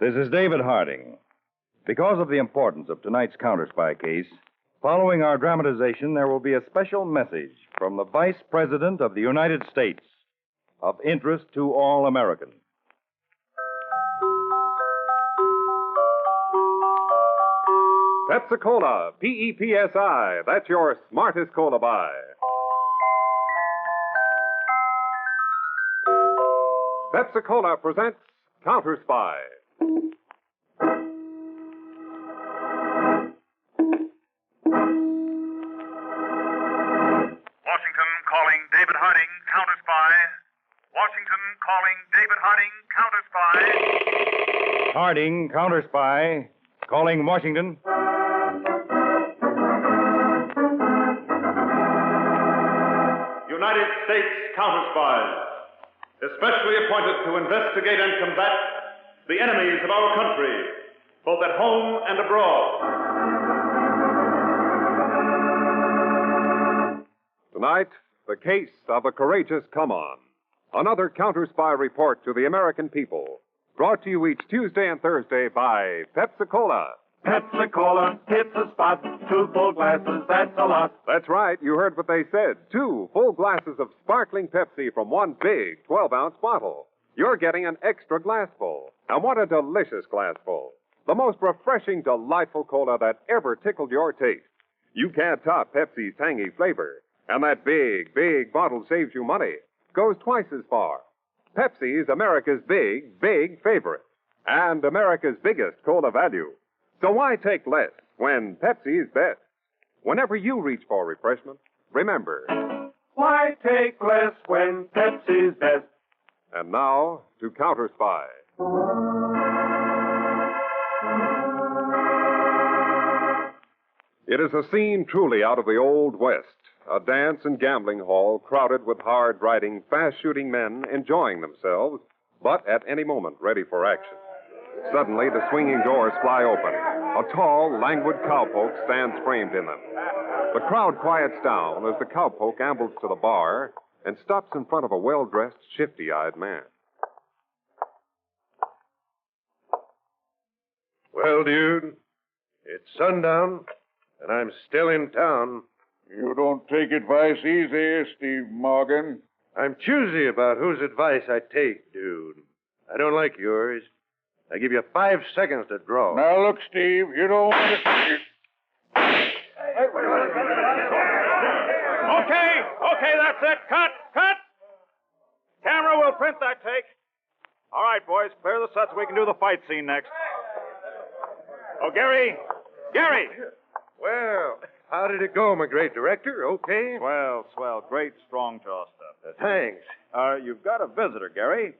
This is David Harding. Because of the importance of tonight's Counterspy case, following our dramatization, there will be a special message from the Vice President of the United States of interest to all Americans. Pepsi-Cola, P-E-P-S-I. That's your smartest cola buy. Pepsi-Cola presents Counterspy. Washington calling David Harding, Counterspy. Washington calling David Harding, Counterspy. Harding, Counterspy, calling Washington. United States Counterspies, especially appointed to investigate and combat the enemies of our country, both at home and abroad. Tonight, the case of a courageous come-on. Another Counterspy report to the American people. Brought to you each Tuesday and Thursday by Pepsi-Cola. Pepsi-Cola, hits the spot, 2 full glasses, that's a lot. That's right, you heard what they said. 2 full glasses of sparkling Pepsi from one big 12-ounce bottle. You're getting an extra glassful. And what a delicious glassful. The most refreshing, delightful cola that ever tickled your taste. You can't top Pepsi's tangy flavor. And that big, big bottle saves you money. Goes twice as far. Pepsi's America's big, big favorite. And America's biggest cola value. So why take less when Pepsi's best? Whenever you reach for refreshment, remember. Why take less when Pepsi's best? And now to Counterspy. It is a scene truly out of the Old West. A dance and gambling hall crowded with hard-riding, fast-shooting men enjoying themselves, but at any moment ready for action. Suddenly, the swinging doors fly open. A tall, languid cowpoke stands framed in them. The crowd quiets down as the cowpoke ambles to the bar and stops in front of a well-dressed, shifty-eyed man. Well, dude, it's sundown, and I'm still in town. You don't take advice easy, Steve Morgan. I'm choosy about whose advice I take, dude. I don't like yours. I give you 5 seconds to draw. Now, look, Steve, you don't want to... Okay, that's it. Cut. Camera will print that take. All right, boys, clear the set so we can do the fight scene next. Oh, Gary. Well, how did it go, my great director? Okay? Swell. Great, strong jaw stuff. Thanks. You've got a visitor, Gary.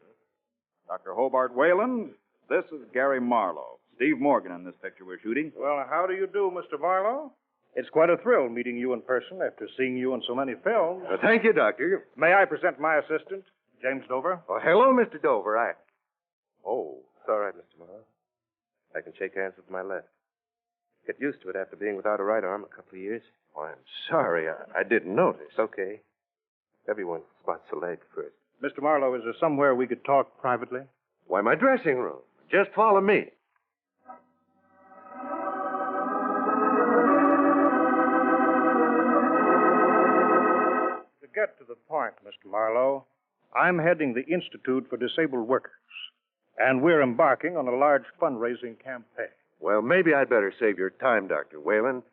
Dr. Hobart Wayland. This is Gary Marlowe. Steve Morgan in this picture we're shooting. Well, how do you do, Mr. Marlowe? It's quite a thrill meeting you in person after seeing you in so many films. Thank you, Doctor. May I present my assistant, James Dover? Oh, hello, Mr. Dover. Oh, it's all right, Mr. Marlowe. I can shake hands with my left. Get used to it after being without a right arm a couple of years. Oh, I'm sorry. I didn't notice. It's okay. Everyone spots the leg first. Mr. Marlowe, is there somewhere we could talk privately? Why, my dressing room. Just follow me. To get to the point, Mr. Marlowe, I'm heading the Institute for Disabled Workers, and we're embarking on a large fundraising campaign. Well, maybe I'd better save your time, Dr. Whalen.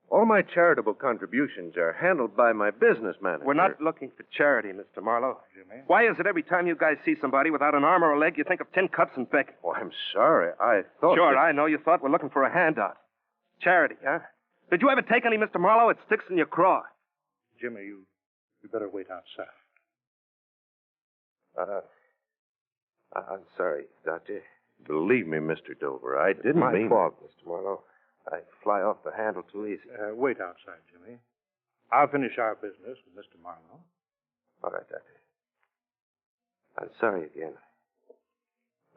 All my charitable contributions are handled by my business manager. We're not looking for charity, Mr. Marlowe. Jimmy? Why is it every time you guys see somebody without an arm or a leg, you think of tin cups and bacon? Oh, I'm sorry. I thought... Sure, that... I know you thought we're looking for a handout. Charity, huh? Did you ever take any, Mr. Marlowe? It sticks in your craw. Jimmy, you better wait outside. I'm sorry, Doctor. Believe me, Mr. Dover, I didn't My mean... fault, Mr. Marlowe. I fly off the handle too easy. Wait outside, Jimmy. I'll finish our business with Mr. Marlowe. All right, Doctor. I'm sorry again.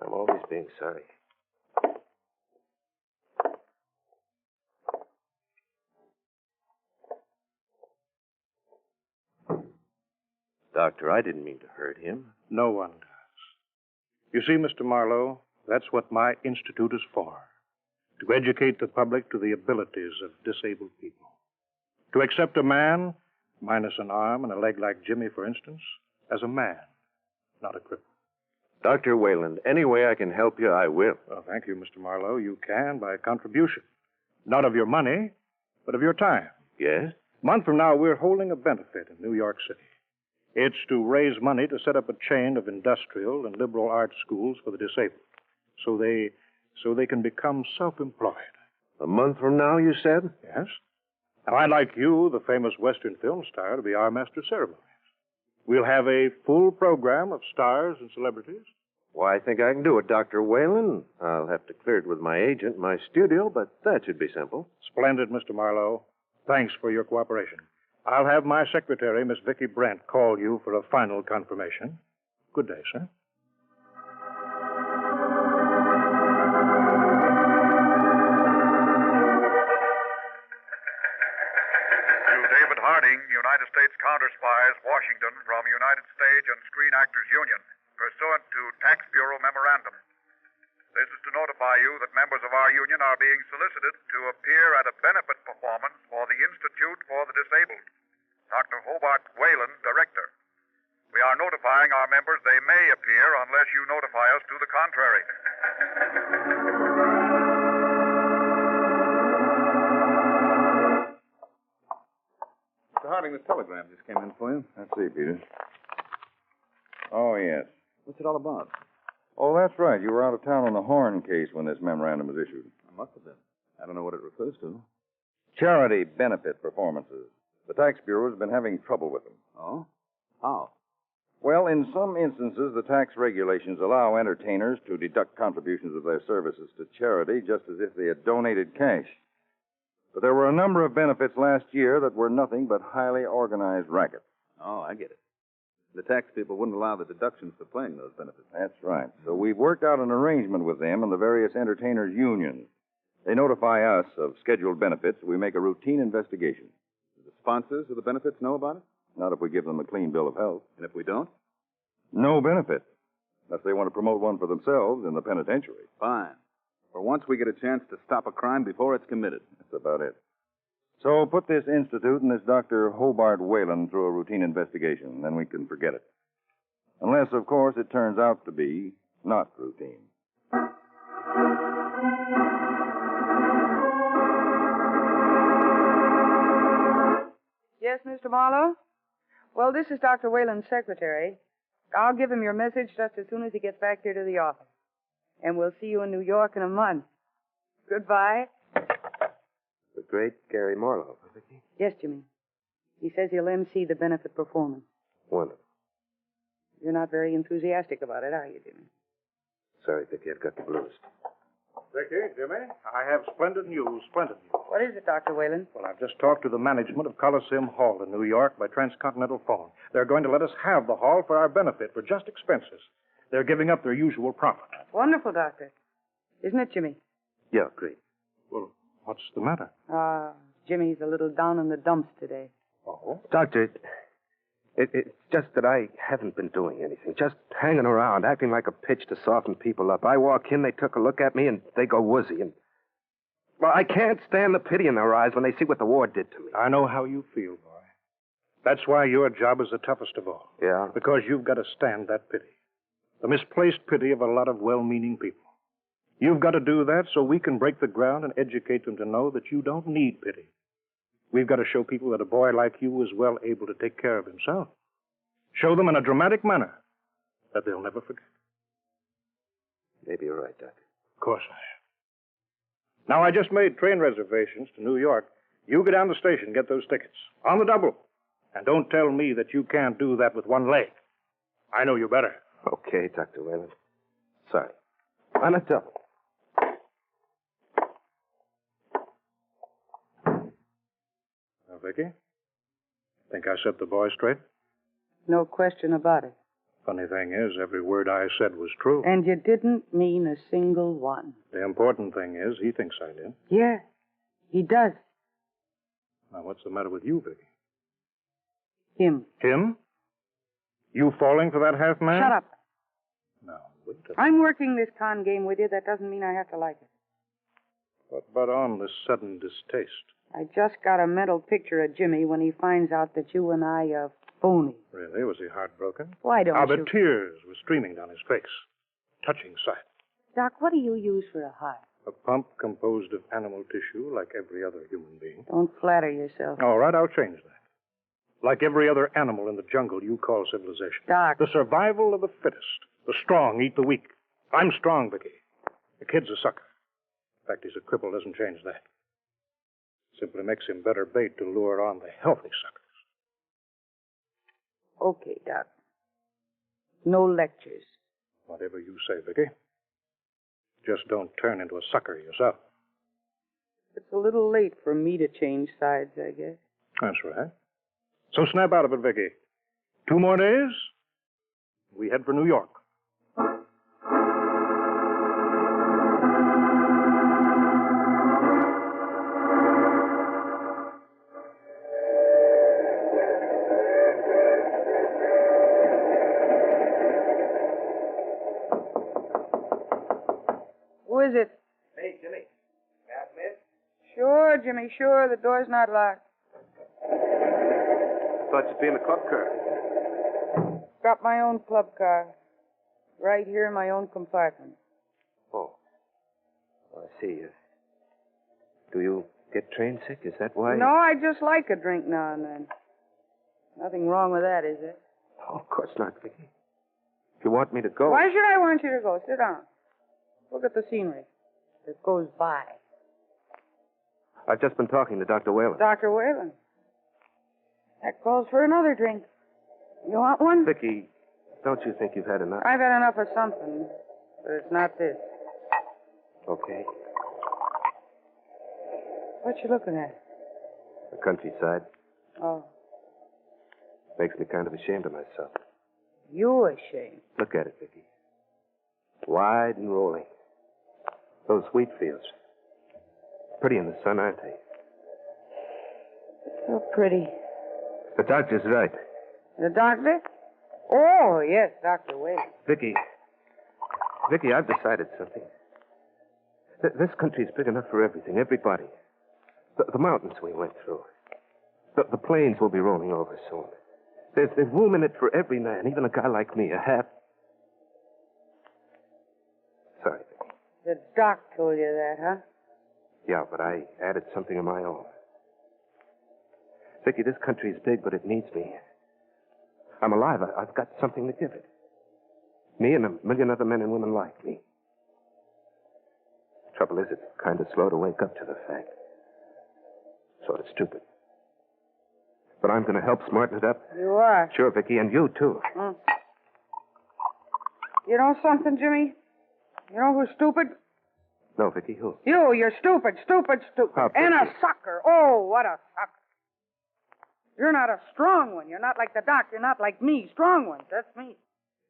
I'm always being sorry. Doctor, I didn't mean to hurt him. No one does. You see, Mr. Marlowe, That's what my institute is for. To educate the public to the abilities of disabled people. To accept a man, minus an arm and a leg like Jimmy, for instance, as a man, not a cripple. Dr. Wayland, any way I can help you, I will. Well, thank you, Mr. Marlowe. You can by contribution. Not of your money, but of your time. Yes? A month from now, we're holding a benefit in New York City. It's to raise money to set up a chain of industrial and liberal arts schools for the disabled, so they can become self-employed. A month from now, you said? Yes. Now, I'd like you, the famous Western film star, to be our master of ceremonies. We'll have a full program of stars and celebrities. Why, I think I can do it, Dr. Whalen. I'll have to clear it with my agent, my studio, but that should be simple. Splendid, Mr. Marlowe. Thanks for your cooperation. I'll have my secretary, Miss Vicky Brent, call you for a final confirmation. Good day, sir. David Harding, United States Counterspies, Washington, from United Stage and Screen Actors Union, pursuant to Tax Bureau Memorandum. This is to notify you that members of our union are being solicited to appear at a benefit performance for the Institute for the Disabled. Dr. Hobart Whalen, Director. We are notifying our members they may appear unless you notify us to the contrary. Mr. Harding, the telegram just came in for you. Let's see, Peter. Oh, yes. What's it all about? Oh, that's right. You were out of town on the Horn case when this memorandum was issued. I must have been. I don't know what it refers to. Charity benefit performances. The Tax Bureau has been having trouble with them. Oh? How? Well, in some instances, the tax regulations allow entertainers to deduct contributions of their services to charity just as if they had donated cash. But there were a number of benefits last year that were nothing but highly organized rackets. Oh, I get it. The tax people wouldn't allow the deductions for playing those benefits. That's right. So we've worked out an arrangement with them and the various entertainers' unions. They notify us of scheduled benefits. We make a routine investigation. Do the sponsors of the benefits know about it? Not if we give them a clean bill of health. And if we don't? No benefit. Unless they want to promote one for themselves in the penitentiary. Fine. For once we get a chance to stop a crime before it's committed. That's about it. So put this institute and this Dr. Hobart Whalen through a routine investigation, then we can forget it. Unless, of course, it turns out to be not routine. Yes, Mr. Marlowe? Well, this is Dr. Whalen's secretary. I'll give him your message just as soon as he gets back here to the office. And we'll see you in New York in a month. Goodbye. The great Gary Marlowe, Vicky. Yes, Jimmy. He says he'll MC the benefit performance. Wonderful. You're not very enthusiastic about it, are you, Jimmy? Sorry, Vicky, I've got the blues. Vicky, Jimmy, I have splendid news, splendid news. What is it, Dr. Whalen? Well, I've just talked to the management of Coliseum Hall in New York by transcontinental phone. They're going to let us have the hall for our benefit, for just expenses. They're giving up their usual profit. Wonderful, Doctor. Isn't it, Jimmy? Yeah, great. Well, what's the matter? Jimmy's a little down in the dumps today. Oh? Doctor, it's just that I haven't been doing anything. Just hanging around, acting like a pitch to soften people up. I walk in, they took a look at me, and they go woozy. And, well, I can't stand the pity in their eyes when they see what the war did to me. I know how you feel, boy. That's why your job is the toughest of all. Yeah? Because you've got to stand that pity. The misplaced pity of a lot of well-meaning people. You've got to do that so we can break the ground and educate them to know that you don't need pity. We've got to show people that a boy like you is well able to take care of himself. Show them in a dramatic manner that they'll never forget. Maybe you're right, Doctor. Of course I am. Now, I just made train reservations to New York. You go down the station, get those tickets. On the double. And don't tell me that you can't do that with one leg. I know you better. Okay, Dr. Whalen. Sorry. On a double. Now, Vicky, think I set the boy straight? No question about it. Funny thing is, every word I said was true. And you didn't mean a single one. The important thing is, he thinks I did. Yeah, he does. Now, what's the matter with you, Vicky? Him. Him? You falling for that half-man? Shut up. No, Winter. I'm working this con game with you. That doesn't mean I have to like it. But on this sudden distaste. I just got a mental picture of Jimmy when he finds out that you and I are phony. Really? Was he heartbroken? Why don't The you? tears were streaming down his face. Touching sight. Doc, what do you use for a heart? A pump composed of animal tissue like every other human being. Don't flatter yourself. All right, I'll change that. Like every other animal in the jungle you call civilization. Doc. The survival of the fittest. The strong eat the weak. I'm strong, Vicky. The kid's a sucker. In fact, he's a cripple. Doesn't change that. Simply makes him better bait to lure on the healthy suckers. Okay, Doc. No lectures. Whatever you say, Vicky. Just don't turn into a sucker yourself. It's a little late for me to change sides, I guess. That's right. So snap out of it, Vicky. 2 more days, we head for New York. Who is it? Hey, Jimmy. May I come in? Sure, Jimmy, sure. The door's not locked. Thought you'd be in the club car. Got my own club car. Right here in my own compartment. Oh. I see. Do you get train sick? Is that why? No, I just like a drink now and then. Nothing wrong with that, is there? Oh, of course not, Vicky. If you want me to go. Why should I want you to go? Sit down. Look at the scenery that goes by. I've just been talking to Dr. Whalen. Dr. Whalen. That calls for another drink. You want one? Vicky, don't you think you've had enough? I've had enough of something, but it's not this. Okay. What you looking at? The countryside. Oh, Makes me kind of ashamed of myself. you ashamed. Look at it, Vicky. Wide and rolling. Those wheat fields. Pretty in the sun, aren't they? So pretty. The doctor's right. The doctor? Oh, yes, Dr. Whalen. Vicky, I've decided something. This country's big enough for everything, everybody. The mountains we went through. The plains we'll be rolling over soon. There's room in it for every man, even a guy like me, a half. Sorry, Vicky. The doc told you that, huh? Yeah, but I added something of my own. Vicky, this country's big, but it needs me. I'm alive. I've got something to give it. Me and a million other men and women like me. Trouble is, it's kind of slow to wake up to the fact. Sort of stupid. But I'm going to help smarten it up. You are. Sure, Vicky, and you, too. Hmm. You know something, Jimmy? You know who's stupid? No, Vicky, who? You're stupid, stupid, stupid. How And a pretty. sucker. Oh, what a sucker. You're not a strong one. You're not like the doc. You're not like me. Strong ones. That's me.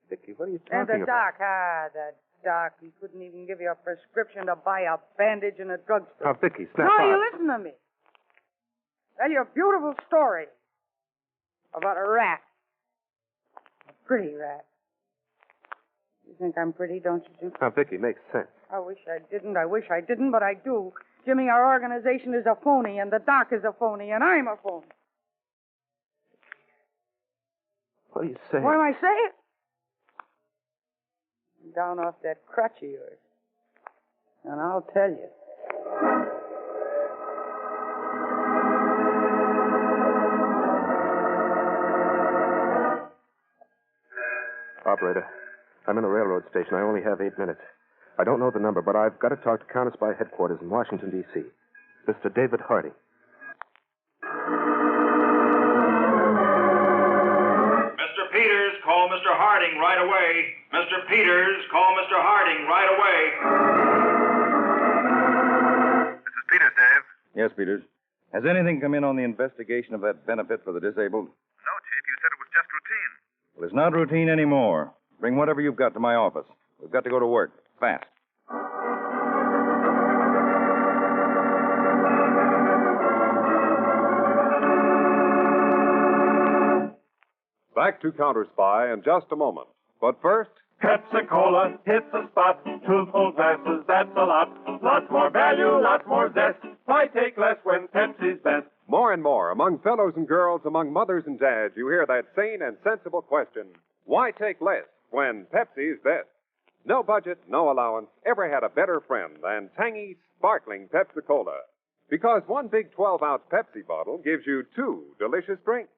Vicky, what are you And talking the about? doc. The doc. He couldn't even give you a prescription to buy a bandage in a drugstore. Now, Vicky, snap No, out. you listen to me. Tell you a beautiful story about a rat. A pretty rat. You think I'm pretty, don't you, Jim? Now, Vicky, makes sense. I wish I didn't, but I do. Jimmy, our organization is a phony, and the doc is a phony, and I'm a phony. What are you saying? What am I saying? I'm down off that crutch of yours. And I'll tell you. Operator, I'm in a railroad station. I only have 8 minutes. I don't know the number, but I've got to talk to Counterspy headquarters in Washington, D.C. Mr. David Harding. Mr. Peters, call Mr. Harding right away. Mr. Peters, call Mr. Harding right away. This is Peters, Dave. Yes, Peters. Has anything come in on the investigation of that benefit for the disabled? No, Chief, you said it was just routine. Well, it's not routine anymore. Bring whatever you've got to my office. We've got to go to work. Fast. Back to Counterspy in just a moment. But first, Pepsi-Cola hits the spot. 2 full glasses, that's a lot. Lots more value, lots more zest. Why take less when Pepsi's best? More and more, among fellows and girls, among mothers and dads, you hear that sane and sensible question, why take less when Pepsi's best? No budget, no allowance ever had a better friend than tangy, sparkling Pepsi-Cola. Because one big 12-ounce Pepsi bottle gives you 2 delicious drinks.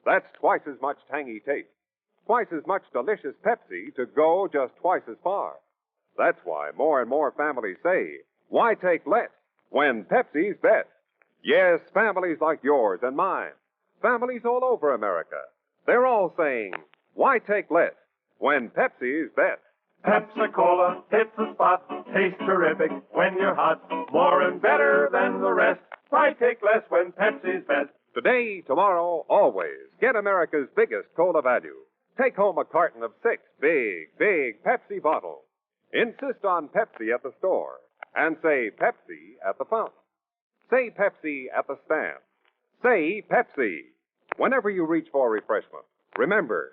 That's twice as much tangy taste. Twice as much delicious Pepsi to go just twice as far. That's why more and more families say, why take less when Pepsi's best? Yes, families like yours and mine. Families all over America. They're all saying, why take less when Pepsi's best? Pepsi-Cola hits the spot. Tastes terrific when you're hot. More and better than the rest. Why take less when Pepsi's best? Today, tomorrow, always, get America's biggest cola value. Take home a carton of 6 big Pepsi bottles. Insist on Pepsi at the store. And say Pepsi at the fountain. Say Pepsi at the stand. Say Pepsi whenever you reach for refreshment. Remember,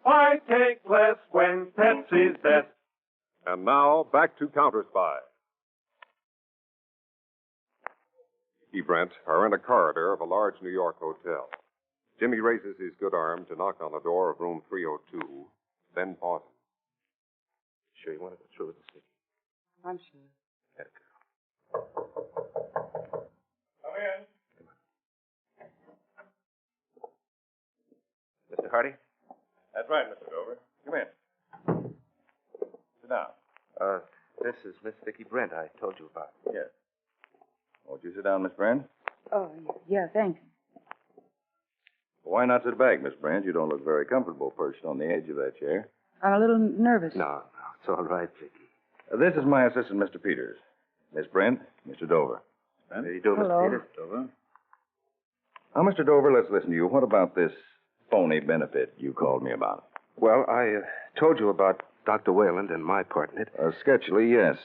Why take less when Pepsi's best? and now back to Counterspy. He, Brent, are in a corridor of a large New York hotel. Jimmy raises his good arm to knock on the door of room 302, then pauses. Sure you want to go through with this, Vicky? I'm sure. That girl. Come in. Mr. Hardy? That's right, Mr. Dover. Come in. Sit down. This is Miss Vicky Brent I told you about. Yes. Won't you sit down, Miss Brand? Oh, yeah, thanks. Why not sit back, Miss Brand? You don't look very comfortable perched on the edge of that chair. I'm a little nervous. No, it's all right, Vicky. This is my assistant, Mr. Peters. Miss Brent, Mr. Dover. How do you do, Hello. Mr. Peters? Dover. Now, Mr. Dover, let's listen to you. What about this phony benefit you called me about? Well, I told you about Dr. Wayland and my part in it. Sketchily, yes.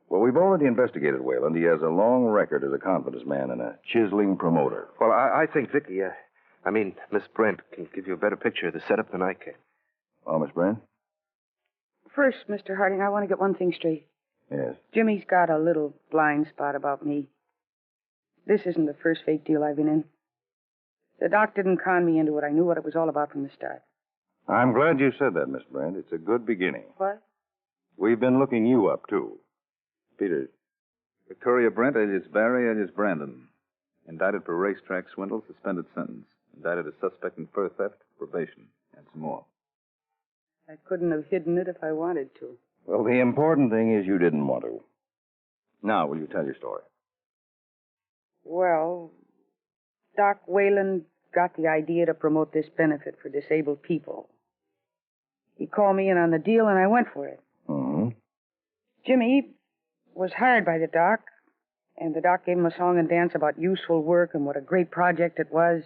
Well, we've already investigated Wayland. He has a long record as a confidence man and a chiseling promoter. Well, I think Vicky, Miss Brent can give you a better picture of the setup than I can. Oh, Miss Brent? First, Mr. Harding, I want to get one thing straight. Yes. Jimmy's got a little blind spot about me. This isn't the first fake deal I've been in. The doc didn't con me into it. I knew what it was all about from the start. I'm glad you said that, Miss Brent. It's a good beginning. What? We've been looking you up, too. Peters. Victoria Brent, alias Barry, alias Brandon. Indicted for racetrack swindle, suspended sentence. Indicted as suspect in fur theft, probation, and some more. I couldn't have hidden it if I wanted to. Well, the important thing is you didn't want to. Now, will you tell your story? Well, Doc Wayland got the idea to promote this benefit for disabled people. He called me in on the deal, and I went for it. Mm-hmm. Jimmy was hired by the doc, and the doc gave him a song and dance about useful work and what a great project it was.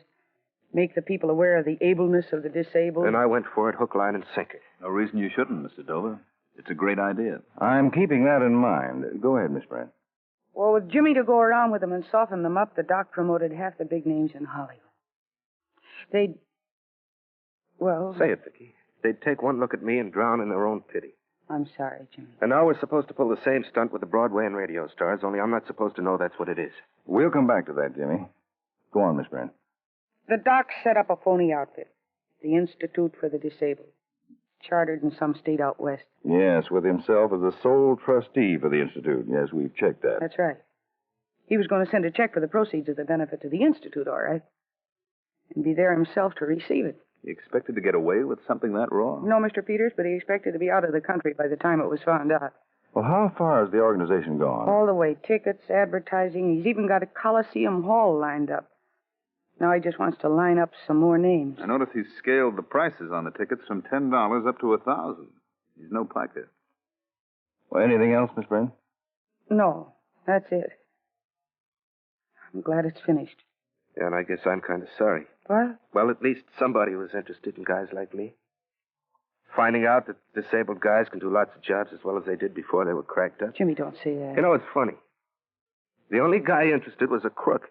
Make the people aware of the ableness of the disabled. And I went for it, hook, line, and sinker. No reason you shouldn't, Mr. Dover. It's a great idea. I'm keeping that in mind. Go ahead, Miss Brent. Well, with Jimmy to go around with them and soften them up, the doc promoted half the big names in Hollywood. They'd... Well... Say it, Vicky. They'd take one look at me and drown in their own pity. I'm sorry, Jimmy. And now we're supposed to pull the same stunt with the Broadway and radio stars, only I'm not supposed to know that's what it is. We'll come back to that, Jimmy. Go on, Miss Brent. The doc set up a phony outfit, the Institute for the Disabled, chartered in some state out west. Yes, with himself as the sole trustee for the Institute. Yes, we've checked that. That's right. He was going to send a check for the proceeds of the benefit to the Institute, all right, and be there himself to receive it. You expected to get away with something that wrong? No, Mr. Peters, but he expected to be out of the country by the time it was found out. Well, how far has the organization gone? All the way. Tickets, advertising. He's even got a Coliseum Hall lined up. Now he just wants to line up some more names. I notice he's scaled the prices on the tickets from $10 up to $1,000. He's no piker. Well, anything else, Miss Brent? No, that's it. I'm glad it's finished. Yeah, and I guess I'm kind of sorry. What? Well, at least somebody was interested in guys like me. Finding out that disabled guys can do lots of jobs as well as they did before they were cracked up. Jimmy, don't say that. You know, it's funny. The only guy interested was a crook.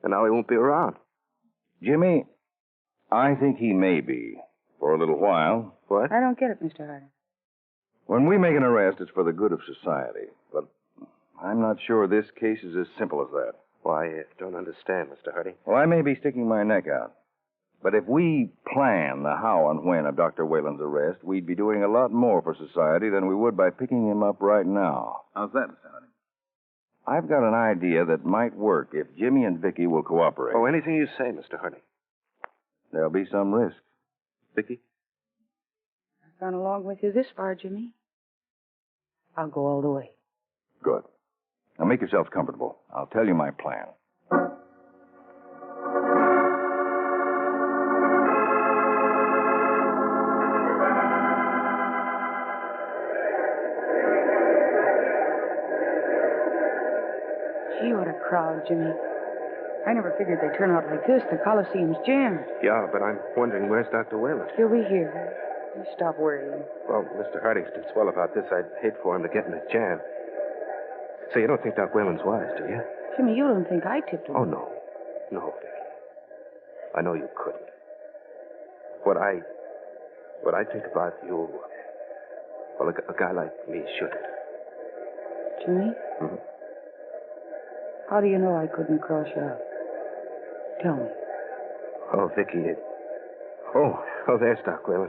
And now he won't be around. Jimmy, I think he may be, For a little while. What? I don't get it, Mr. Harding. When we make an arrest, it's for the good of society. But I'm not sure this case is as simple as that. Why, I don't understand, Mr. Harding. Well, I may be sticking my neck out. But if we plan the how and when of Dr. Whalen's arrest, we'd be doing a lot more for society than we would by picking him up right now. How's that, Mr. Harding? I've got an idea that might work if Jimmy and Vicky will cooperate. Oh, anything you say, Mr. Harding. There'll be some risk. Vicky? I've gone along with you this far, Jimmy. I'll go all the way. Good. Now make yourselves comfortable. I'll tell you my plan. Gee, what a crowd, Jimmy. I never figured they'd turn out like this. The Coliseum's jammed. Yeah, but I'm wondering where's Dr. Whalen? He'll be here. You stop worrying. Well, Mr. Harding's did swell about this. I'd hate for him to get in a jam. So you don't think Doc Whalen's wise, do you? Jimmy, you don't think I tipped him? Oh, no. No, Vicky. I know you couldn't. What I think about you, well, a guy like me shouldn't. Jimmy? Hmm? How do you know I couldn't cross you out? Tell me. Oh, Vicky, Oh, there's Doc Whalen.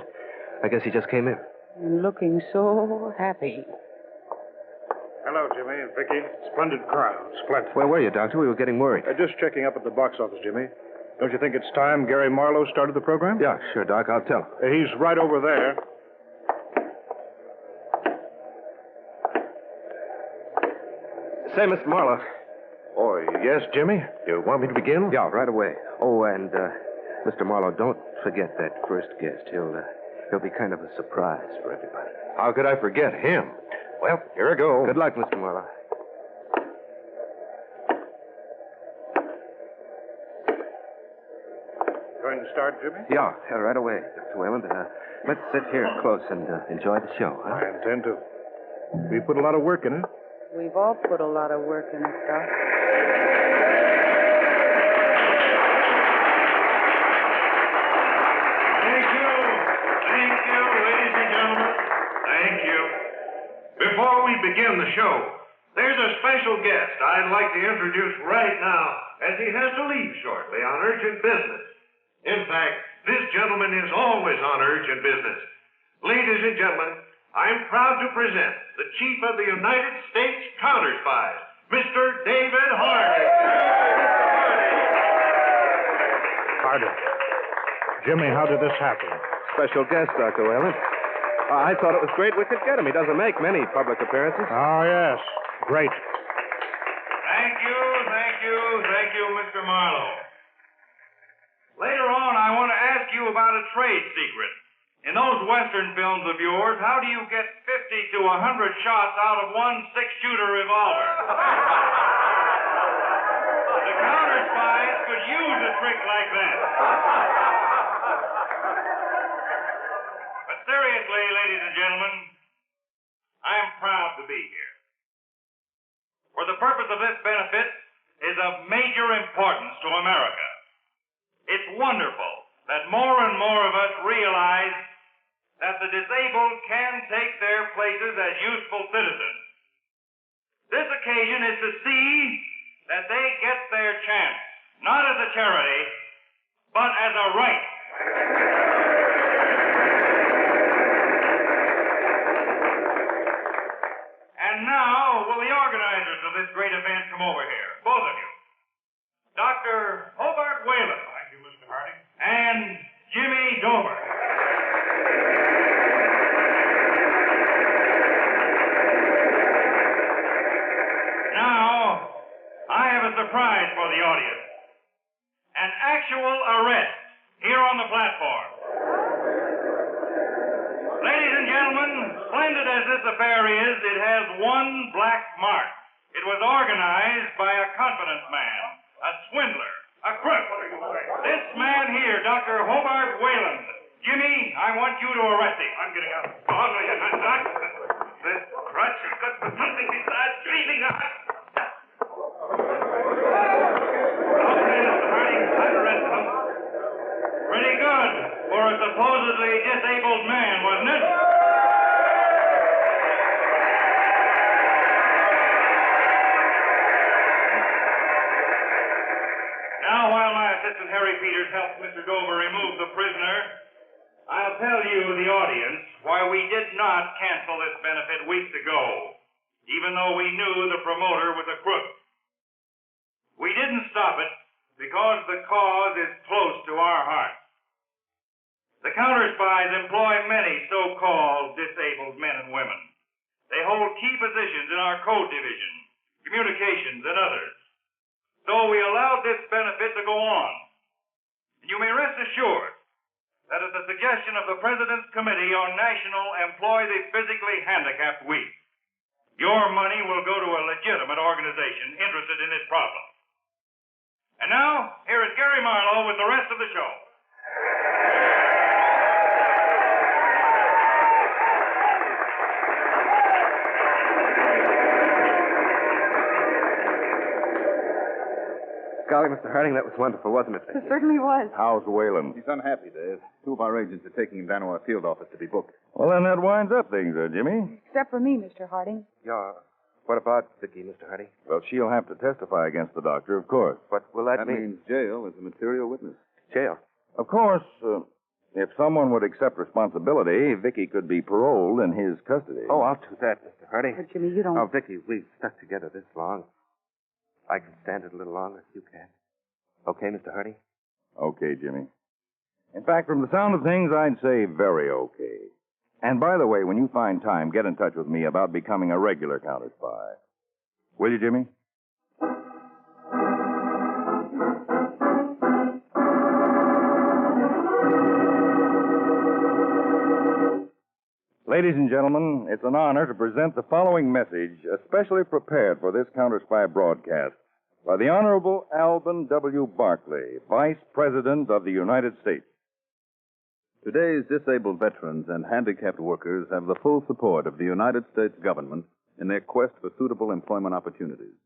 I guess he just came in. And looking so happy. Hello, Jimmy and Vicky. Splendid crowd. Splendid. Where were you, Doctor? We were getting worried. Just checking up at the box office, Jimmy. Don't you think it's time Gary Marlowe started the program? Yeah, sure, Doc. I'll tell him. He's right over there. Say, Mr. Marlowe. Oh, yes, Jimmy? You want me to begin? Yeah, right away. Oh, and, Mr. Marlowe, don't forget that first guest. He'll be kind of a surprise for everybody. How could I forget him? Well, here I go. Good luck, Mr. Marlowe. Going to start, Jimmy? Yeah, right away, Dr. Whalen. Let's sit here close and enjoy the show, huh? I intend to. We put a lot of work in it. We've all put a lot of work in it, Doc. Thank you. Thank you, ladies and gentlemen. Thank you. Before we begin the show, there's a special guest I'd like to introduce right now, as he has to leave shortly on urgent business. In fact, this gentleman is always on urgent business. Ladies and gentlemen, I'm proud to present the Chief of the United States Counterspy, Mr. David Harding. Harding. Jimmy, how did this happen? Special guest, Dr. Whalen. I thought it was great we could get him. He doesn't make many public appearances. Oh, yes. Great. Thank you, Mr. Marlowe. Later on, I want to ask you about a trade secret. In those Western films of yours, how do you get 50 to 100 shots out of one 6-shooter revolver? The counterspies could use a trick like that. But seriously, ladies and gentlemen, I am proud to be here. For the purpose of this benefit is of major importance to America. It's wonderful that more and more of us realize that the disabled can take their places as useful citizens. This occasion is to see that they get their chance, not as a charity, but as a right. And now, will the organizers of this great event come over here? Both of you. Dr. Hobart Whalen. Thank you, Mr. Harding. And Jimmy Dover. Now, I have a surprise for the audience. An actual arrest here on the platform. Ladies and gentlemen, splendid as this affair is, it has one black mark. It was organized by a confidence man, a swindler, a crook. This man here, Dr. Hobart Whalen. Jimmy, I want you to arrest him. I'm getting out. Oh, no, you're not, Doc. This crutch is good for something besides breathing out. Okay, Mr. Harding, I'd arrest him. Pretty good for a supposedly the disabled man, wasn't it? Now, while my assistant Harry Peters helps Mr. Dover remove the prisoner, I'll tell you, the audience, why we did not cancel this benefit weeks ago, even though we knew the promoter was a crook. We didn't stop it because the cause is close to our hearts. The counterspies employ many so-called disabled men and women. They hold key positions in our code division, communications, and others. So we allowed this benefit to go on. And you may rest assured that at the suggestion of the President's Committee on National Employ the Physically Handicapped Week, your money will go to a legitimate organization interested in this problem. And now, here is Gary Marlowe with the rest of the show. Golly, Mr. Harding, that was wonderful, wasn't it? It certainly was. How's Whalen? He's unhappy, Dave. Two of our agents are taking him down to our field office to be booked. Well, then that winds up things, Jimmy. Except for me, Mr. Harding. Yeah. What about Vicky, Mr. Harding? Well, she'll have to testify against the doctor, of course. What will that That mean? means jail as a material witness. Jail. Of course, if someone would accept responsibility, Vicky could be paroled in his custody. Oh, I'll do that, Mr. Harding. But, Jimmy, you don't... Oh, Vicky, we've stuck together this long. I can stand it a little longer if you can. Okay, Mr. Harding? Okay, Jimmy. In fact, from the sound of things, I'd say very okay. And by the way, when you find time, get in touch with me about becoming a regular counterspy. Will you, Jimmy? Ladies and gentlemen, it's an honor to present the following message, especially prepared for this Counterspy broadcast, by the Honorable Alban W. Barkley, Vice President of the United States. Today's disabled veterans and handicapped workers have the full support of the United States government in their quest for suitable employment opportunities.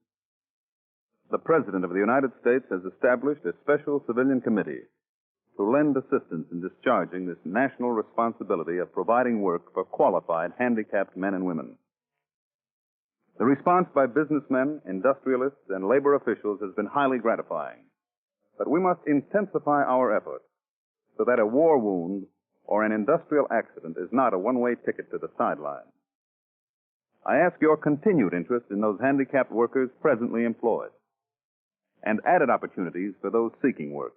The President of the United States has established a special civilian committee to lend assistance in discharging this national responsibility of providing work for qualified handicapped men and women. The response by businessmen, industrialists, and labor officials has been highly gratifying. But we must intensify our efforts so that a war wound or an industrial accident is not a one-way ticket to the sidelines. I ask your continued interest in those handicapped workers presently employed and added opportunities for those seeking work.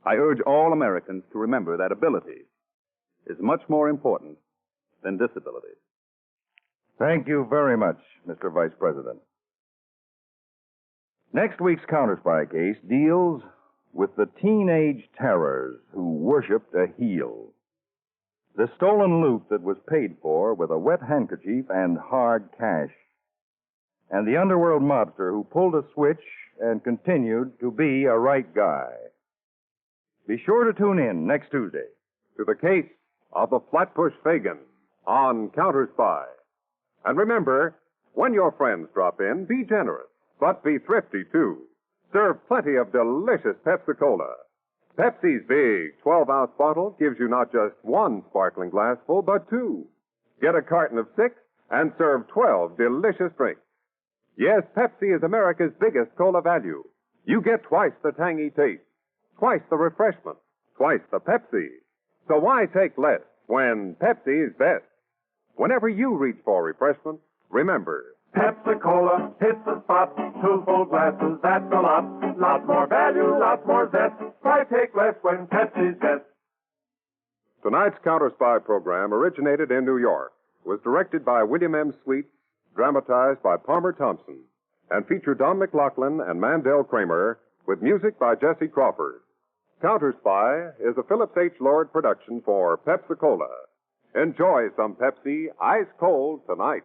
I urge all Americans to remember that ability is much more important than disability. Thank you very much, Mr. Vice President. Next week's Counterspy case deals with the teenage terrors who worshipped a heel. The stolen loot that was paid for with a wet handkerchief and hard cash. And the underworld mobster who pulled a switch and continued to be a right guy. Be sure to tune in next Tuesday To the case of the Flatbush Fagin on Counterspy. And remember, when your friends drop in, be generous, but be thrifty, too. Serve plenty of delicious Pepsi-Cola. Pepsi's big 12-ounce bottle gives you not just one sparkling glassful, but two. Get a carton of 6 and serve 12 delicious drinks. Yes, Pepsi is America's biggest cola value. You get twice the tangy taste, twice the refreshment, twice the Pepsi. So why take less when Pepsi is best? Whenever you reach for refreshment, remember, Pepsi-Cola hits the spot. 2 full glasses, that's a lot. Lot more value, lot more zest. Why take less when Pepsi's best? tonight's Counterspy program originated in New York, was directed by William M. Sweet, dramatized by Palmer Thompson, and featured Don McLaughlin and Mandel Kramer, with music by Jesse Crawford. Counterspy is a Phillips H. Lord production for Pepsi-Cola. Enjoy some Pepsi ice cold tonight.